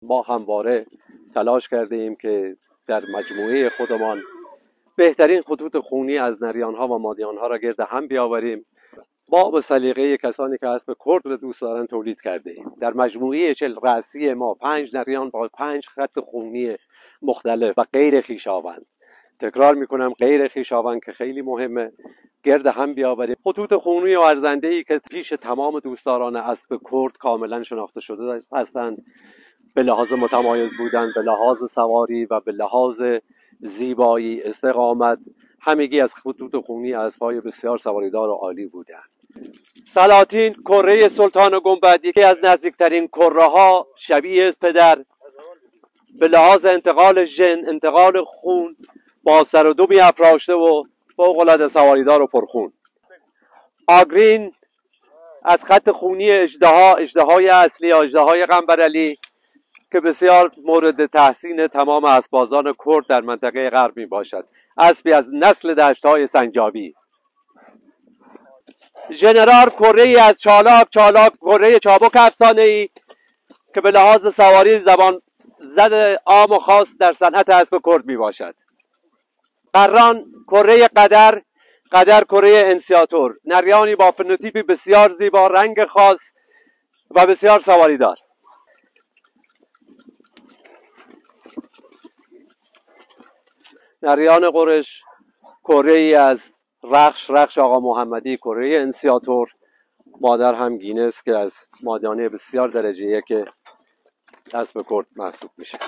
ما همواره تلاش کرده ایم که در مجموعه خودمان بهترین خطوط خونی از نریانها و مادیانها را گرد هم بیاوریم. ما به سلیقه کسانی که اسب کرد را دوست دارند تولید کرده ایم. در مجموعه 40 رأسی ما 5 نریان با 5 خط خونی مختلف و غیر خویشاوند، تکرار میکنم غیر خویشاوند که خیلی مهمه، گرد هم بیاوریم. خطوط خونی و ارزنده‌ای که پیش تمام دوستداران اسب کرد کاملا شناخته شده هستند، به لحاظ متمایز بودن، به لحاظ سواری و به لحاظ زیبایی، استقامت، همگی از خطوط خونی اسب‌های بسیار سواریدار و عالی بودند. سلاطین کره سلطان گنبد یکی از نزدیکترین کره ها شبیه پدر به لحاظ انتقال ژن، انتقال خون، با سر و دومی افراشته و فوق‌العاده سواریدار و پرخون. آگرین از خط خونی اژدهای اصلی، اژدهای قنبرعلی که بسیار مورد تحسین تمام اسبازان کرد در منطقه غرب می باشد. اسبی از نسل دشت‌های سنجابی. ژنرال کره‌ای از چالاک کره چابک افسانه‌ای که به لحاظ سواری زبان زد عام و خاص در صنعت اسب کرد می باشد. قران کره قدر کره انسیاتور، نریانی با فنوتیپی بسیار زیبا، رنگ خاص و بسیار سواری دار. نریان قرش کره ای از رخش آقا محمدی، کره انسیاتور، مادر هم گینس که از مادیانه بسیار درجه یک اسب کرد محسوب میشه.